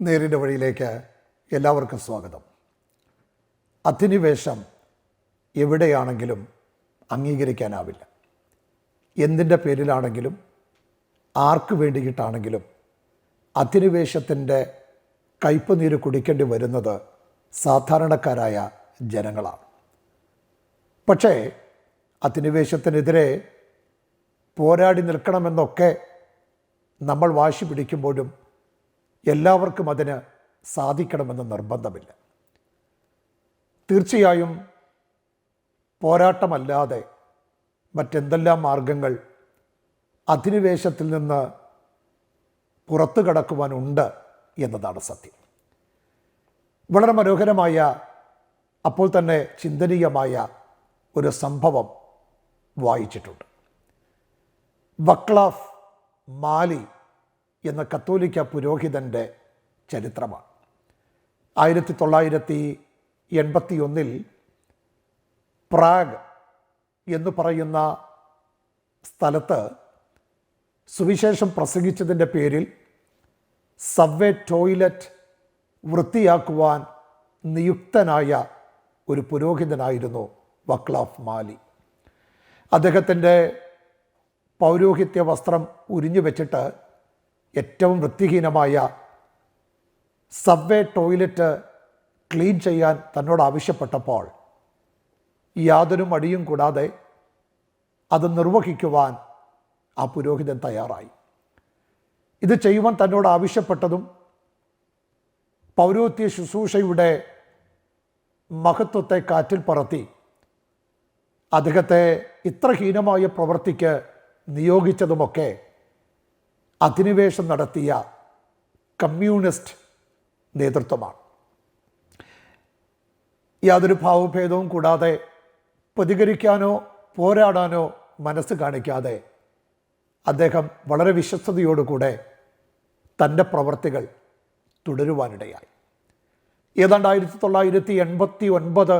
നേരിൻ്റെ വഴിയിലേക്ക് എല്ലാവർക്കും സ്വാഗതം. അധിനിവേശം എവിടെയാണെങ്കിലും അംഗീകരിക്കാനാവില്ല. എന്തിൻ്റെ പേരിലാണെങ്കിലും ആർക്ക് വേണ്ടിയിട്ടാണെങ്കിലും അധിനിവേശത്തിൻ്റെ കയ്പുനീര് കുടിക്കേണ്ടി വരുന്നത് സാധാരണക്കാരായ ജനങ്ങളാണ്. പക്ഷേ അധിനിവേശത്തിനെതിരെ പോരാടി നിൽക്കണമെന്നൊക്കെ നമ്മൾ വാശി പിടിക്കുമ്പോഴും എല്ലാവർക്കും അതിന് സാധിക്കണമെന്ന് നിർബന്ധമില്ല. തീർച്ചയായും പോരാട്ടമല്ലാതെ മറ്റെന്തെല്ലാം മാർഗങ്ങൾ അധിനിവേശത്തിൽ നിന്ന് പുറത്തു കടക്കുവാനുണ്ട് എന്നതാണ് സത്യം. വളരെ മനോഹരമായ, അപ്പോൾ തന്നെ ചിന്തനീയമായ ഒരു സംഭവം വായിച്ചിട്ടുണ്ട്. വക്ലാഫ് മാലി എന്ന കത്തോലിക്ക പുരോഹിതൻ്റെ ചരിത്രമാണ്. 1981 പ്രാഗ് എന്ന് പറയുന്ന സ്ഥലത്ത് സുവിശേഷം പ്രസംഗിച്ചതിൻ്റെ പേരിൽ സബ്വേ ടോയ്ലറ്റ് വൃത്തിയാക്കുവാൻ നിയുക്തനായ ഒരു പുരോഹിതനായിരുന്നു വക്ലാഫ് മാലി. അദ്ദേഹത്തിൻ്റെ പൗരോഹിത്യ വസ്ത്രം ഉരിഞ്ഞു വെച്ചിട്ട് ഏറ്റവും വൃത്തിഹീനമായ സബ്വേ ടോയ്ലറ്റ് ക്ലീൻ ചെയ്യാൻ തന്നോട് ആവശ്യപ്പെട്ടപ്പോൾ യാതൊരു മടിയും കൂടാതെ അത് നിർവഹിക്കുവാൻ ആ പുരോഹിതൻ തയ്യാറായി. ഇത് ചെയ്യുവാൻ തന്നോട് ആവശ്യപ്പെട്ടതും പൗരോഹിത്യ ശുശ്രൂഷയുടെ മഹത്വത്തെ കാറ്റിൽ പറത്തി അദ്ദേഹത്തെ ഇത്ര ഹീനമായ പ്രവൃത്തിക്ക് നിയോഗിച്ചതുമൊക്കെ അധിനിവേശം നടത്തിയ കമ്മ്യൂണിസ്റ്റ് നേതൃത്വമാണ്. യാതൊരു ഭാവഭേദവും കൂടാതെ പ്രതികരിക്കാനോ പോരാടാനോ മനസ്സ് കാണിക്കാതെ അദ്ദേഹം വളരെ വിശ്വസ്തയോടുകൂടെ തൻ്റെ പ്രവർത്തികൾ തുടരുവാനിടയായി. ഏതാണ്ട് 1989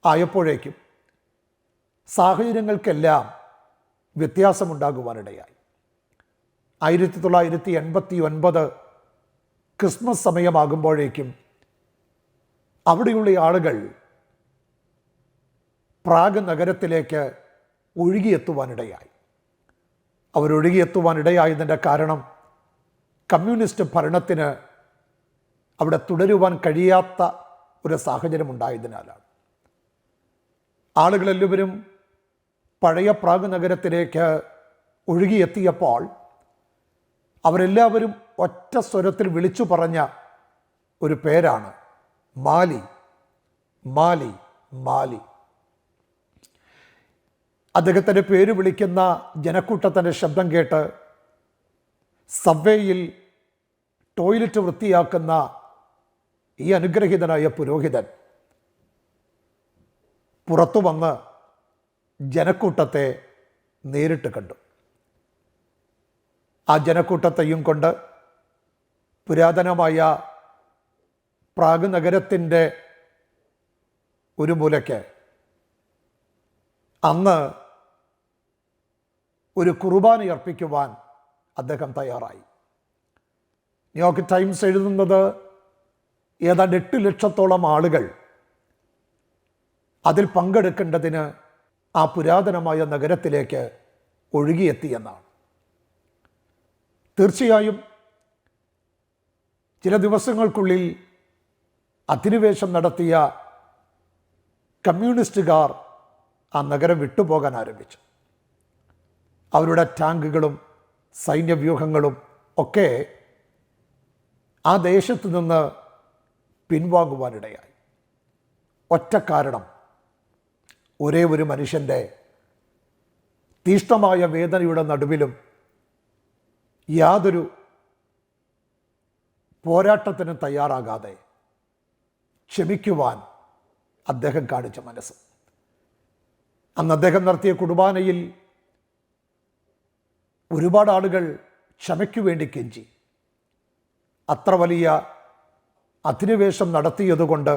ആയപ്പോഴേക്കും സാഹചര്യങ്ങൾക്കെല്ലാം വ്യത്യാസമുണ്ടാകുവാനിടയായി. 1989 ക്രിസ്മസ് സമയമാകുമ്പോഴേക്കും അവിടെയുള്ള ആളുകൾ പ്രാഗ് നഗരത്തിലേക്ക് ഒഴുകിയെത്തുവാനിടയായി. അവരൊഴുകിയെത്തുവാനിടയായതിൻ്റെ കാരണം കമ്മ്യൂണിസ്റ്റ് ഭരണത്തിന് അവിടെ തുടരുവാൻ കഴിയാത്ത ഒരു സാഹചര്യം ഉണ്ടായതിനാലാണ്. ആളുകളെല്ലാവരും പഴയ പ്രാഗ് നഗരത്തിലേക്ക് ഒഴുകിയെത്തിയപ്പോൾ അവരെല്ലാവരും ഒറ്റ സ്വരത്തിൽ വിളിച്ചു പറഞ്ഞ ഒരു പേരാണ് മാലി, മാലി, മാലി. അദ്ദേഹത്തിൻ്റെ പേര് വിളിക്കുന്ന ജനക്കൂട്ടത്തിൻ്റെ ശബ്ദം കേട്ട് സബ്വേയിൽ ടോയ്ലറ്റ് വൃത്തിയാക്കുന്ന ഈ അനുഗ്രഹീതനായ പുരോഹിതൻ പുറത്തു വന്ന് ജനക്കൂട്ടത്തെ നേരിട്ട് കണ്ടു. ആ ജനക്കൂട്ടത്തെയും കൊണ്ട് പുരാതനമായ പ്രാഗ് നഗരത്തിൻ്റെ ഒരു മൂലയ്ക്ക് അന്ന് ഒരു കുർബാന അർപ്പിക്കുവാൻ അദ്ദേഹം തയ്യാറായി. ന്യൂയോർക്ക് ടൈംസ് എഴുതുന്നത് ഏതാണ്ട് 8 ലക്ഷത്തോളം ആളുകൾ അതിൽ പങ്കെടുക്കേണ്ടതിന് ആ പുരാതനമായ നഗരത്തിലേക്ക് ഒഴുകിയെത്തിയെന്നാണ്. തീർച്ചയായും ചില ദിവസങ്ങൾക്കുള്ളിൽ അധിനിവേശം നടത്തിയ കമ്മ്യൂണിസ്റ്റുകാർ ആ നഗരം വിട്ടുപോകാൻ ആരംഭിച്ചു. അവരുടെ ടാങ്കുകളും സൈന്യവ്യൂഹങ്ങളും ഒക്കെ ആ ദേശത്തു നിന്ന് പിൻവാങ്ങുവാനിടയായി. ഒറ്റ കാരണം, ഒരേ ഒരു മനുഷ്യൻ്റെ തീഷ്ണമായ വേദനയുടെ നടുവിലും യാതൊരു പോരാട്ടത്തിനും തയ്യാറാകാതെ ക്ഷമിക്കുവാൻ അദ്ദേഹം കാണിച്ച മനസ്സ്. അന്ന് അദ്ദേഹം നടത്തിയ കുർബാനയിൽ ഒരുപാട് ആളുകൾ ക്ഷമയ്ക്കു വേണ്ടി കെഞ്ചി. അത്ര വലിയ അധിനിവേശം നടത്തിയതുകൊണ്ട്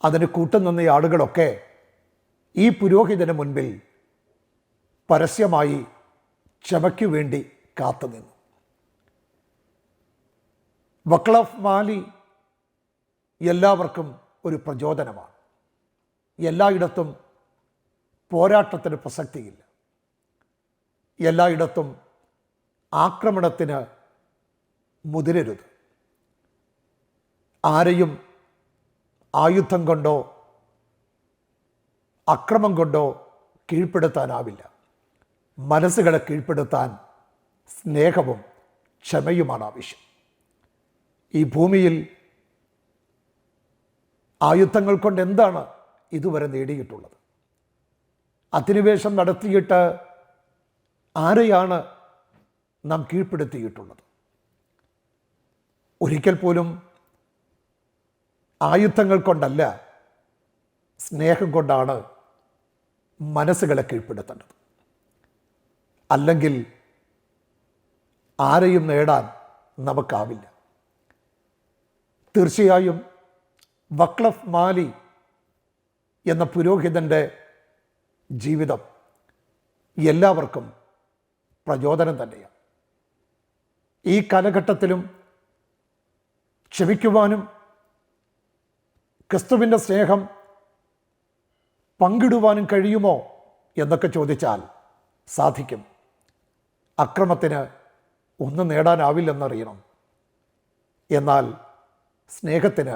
അതിന് കൂട്ടുനിന്ന ആളുകളൊക്കെ ഈ പുരോഹിതന് മുൻപിൽ പരസ്യമായി ക്ഷമയ്ക്കു വേണ്ടി കാത്തുനിന്നു. വക്ലഫ് മാലി എല്ലാവർക്കും ഒരു പ്രചോദനമാണ്. എല്ലായിടത്തും പോരാട്ടത്തിന് പ്രസക്തിയില്ല. എല്ലായിടത്തും ആക്രമണത്തിന് മുതിരരുത്. ആരെയും ആയുധം കൊണ്ടോ അക്രമം കൊണ്ടോ കീഴ്പ്പെടുത്താനാവില്ല. മനസ്സുകളെ കീഴ്പ്പെടുത്താൻ സ്നേഹവും ക്ഷമയുമാണ് ആവശ്യം. ഈ ഭൂമിയിൽ ആയുധങ്ങൾ കൊണ്ട് എന്താണ് ഇതുവരെ നേടിയിട്ടുള്ളത്? അധിനിവേശം നടത്തിയിട്ട് ആരെയാണ് നാം കീഴ്പ്പെടുത്തിയിട്ടുള്ളത്? ഒരിക്കൽ പോലും ആയുധങ്ങൾ കൊണ്ടല്ല, സ്നേഹം കൊണ്ടാണ് മനസ്സുകളെ കീഴ്പ്പെടുത്തേണ്ടത്. അല്ലെങ്കിൽ ആരെയും നേടാൻ നമുക്കാവില്ല. തീർച്ചയായും വക്ലഫ് മാലി എന്ന പുരോഹിതൻ്റെ ജീവിതം എല്ലാവർക്കും പ്രചോദനം തന്നെയാണ്. ഈ കാലഘട്ടത്തിലും ക്ഷമിക്കുവാനും ക്രിസ്തുവിൻ്റെ സ്നേഹം പങ്കിടുവാനും കഴിയുമോ എന്നൊക്കെ ചോദിച്ചാൽ സാധിക്കും. അക്രമത്തിന് ഒന്നും നേടാനാവില്ലെന്നറിയണം. എന്നാൽ സ്നേഹത്തിന്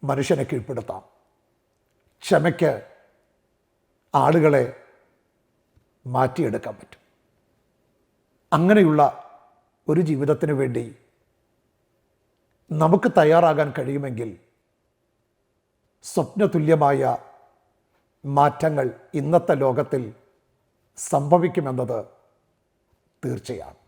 മനുഷ്യനെ കീഴ്പ്പെടുത്താം. ക്ഷമയ്ക്ക് ആളുകളെ മാറ്റിയെടുക്കാൻ പറ്റും. അങ്ങനെയുള്ള ഒരു ജീവിതത്തിന് വേണ്ടി നമുക്ക് തയ്യാറാകാൻ കഴിയുമെങ്കിൽ സ്വപ്നതുല്യമായ മാറ്റങ്ങൾ ഇന്നത്തെ ലോകത്തിൽ സംഭവിക്കുമെന്നത് തീർച്ചയാണ്.